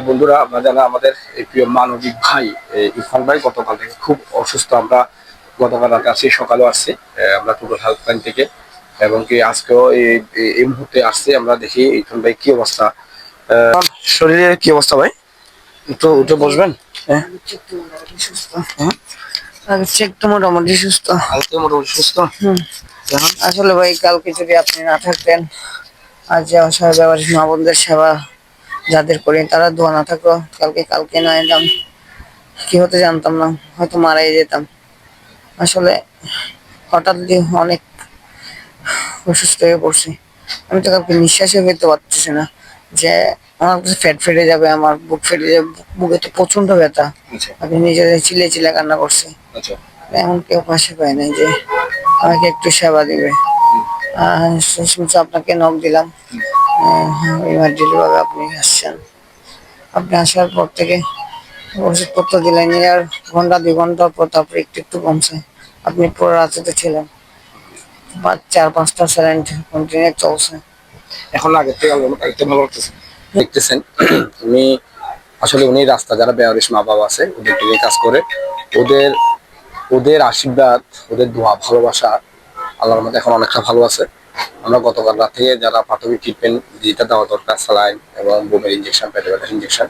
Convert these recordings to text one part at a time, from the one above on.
বন্ধুরা, আপনারা জানা আমাদের এই প্রিয় মানবিক ভাই ইরফান ভাই গতকাল থেকে খুব অসুস্থ। আমরা গতকাল রাতে আসছি, সকালেও আসছি আমরা টোটাল হেল্পলাইন থেকে, এবং কি আজকেও এই মুহূর্তে আসছি। আমরা দেখি ইরফান ভাই কি অবস্থা, শরীরের কি অবস্থা ভাই? একটু উঠে বসবেন। হ্যাঁ, একটু মোটামুটি সুস্থ। আজকে মোটামুটি সুস্থ। আসলে ভাই, কালকে যদি আপনি না থাকতেন, আজ যে অসহায় ব্যবহারিক মা বোনদের সেবা যাদের করি তারা দোয়া না থাকলো, কালকে না এলাম কি হতে জানতাম না, হয়তো মারাই যেতাম। আসলে হঠাৎ অনেক অসুস্থ হয়ে পড়ছি। আমি তো কাউকে নিঃশ্বাসে ফেলতে পারতেছি না, যে আমার কাছে ফ্যাট ফেটে যাবে, আমার বুক ফেটে যাবে, বুকে তো প্রচন্ড ব্যথা। আমি নিজের চিলে চিলে কান্না করছি। এমন কেউ পাশে পায় নাই যে আমাকে একটু সেবা দিবে। শুনছি আপনাকে নক দিলাম, ইমার্জেন্সি ভাবে আপনি আসছেন। আপনি আসার পর থেকে ওষুধপত্র দিলেন, আর ঘন্টা 2 ঘন্টা পর তারপরে একটু একটু কমছে। আপনি পুরো রাতে তো ছিলেন, 4-5টা স্যালাইন কন্টিনিউ চলছে। এখন আগের থেকে একটু ভালো লাগতেছে। দেখতেছেন উনি আসলে উনি রাস্তা যারা বেয়ারিশ মা বাবা আছে ওদের নিয়ে কাজ করে, ওদের ওদের আশীর্বাদ, ওদের দোয়া, ভালোবাসা আল্লাহর মধ্যে এখন অনেকটা ভালো আছে। আমরা গতকাল রাত থেকে যারা প্রাথমিক ট্রিটমেন্ট যেটা দেওয়া দরকার, স্যালাইন এবং বোমের ইঞ্জেকশন, পেটে ব্যথার ইঞ্জেকশন,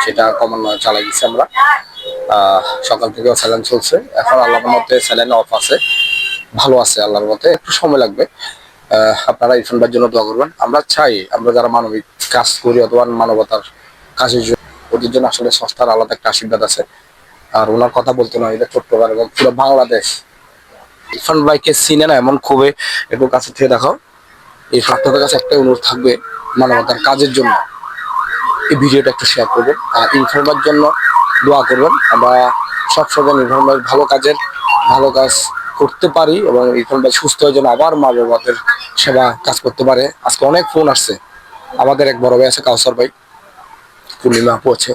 সেটা কমানো চালাই দিচ্ছি আমরা। সকাল থেকেও স্যালাইন চলছে। এখন আল্লাহর মধ্যে স্যালাইন অফ আছে, ভালো আছে আল্লাহর মধ্যে। একটু সময় লাগবে। আপনারা ইরফান ভাইয়ের জন্য দোয়া করবেন। আমরা চাই, আমরা যারা মানবিক কাজ করি অথবা মানবতার কাজের জন্য, ওদের জন্য আসলে সংস্থার আলাদা একটা আশীর্বাদ আছে। আর ওনার কথা বলতে নয়, এটা চট্টগ্রাম এবং পুরো বাংলাদেশ ইরফান ভাইকে চিনে না এমন খুবই একটু কাছে থেকে দেখাও। এই আপনাদের কাছে একটা অনুরোধ থাকবে, মানবতার কাজের জন্য এই ভিডিওটা একটু শেয়ার করবেন আর ইরফান ভাইয়ের জন্য দোয়া করবেন। আমরা সবসময় ইরফান ভাইয়ের ভালো কাজ করতে পারি এবং ইরফান ভাই সুস্থ হয়ে যেন আবার মা বাবাদের সেবা কাজ করতে পারে। আজকে অনেক ফোন আসছে। আমাদের এক বড় ভাই আছে, কাউসার ভাই, পূর্ণিমা আপু আছে,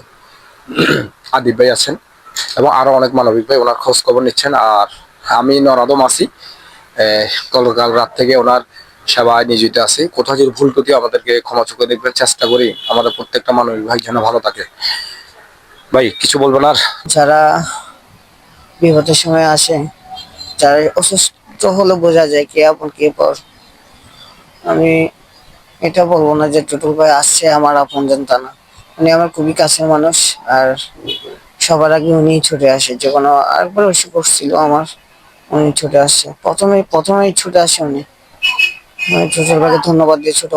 আদিব ভাই আছেন, এবং আরো অনেক মানবিক ভাই ওনার খোঁজ খবর নিচ্ছেন। আর আমি নরাদম আছি, কাল রাত থেকে ওনার সেবায় নিয়োজিত আছি। কোথাও যদি ভুল ত্রুটি আমাদেরকে ক্ষমা চোখে দেখবেন, চেষ্টা করি আমাদের প্রত্যেকটা মানবিক ভাই যেন ভালো থাকে। ভাই কিছু বলবেন আর? যারা বিপদের সময় আসে, যারা অসুস্থ হলে বোঝা যায় কে আপন কে পর। আমি এটা বলবো না যে টুটুল ভাই আসছে আমার আপনজন, তা না। উনি আমার খুবই কাছের মানুষ, আর সবার আগে উনি ছুটে আসে। যে কোনো আরেকবার অসুখ করছিল আমার, উনি ছুটে আসছে, প্রথমেই ছুটে আসে উনি। আমি টুটুল ভাইকে ধন্যবাদ দিয়ে ছোট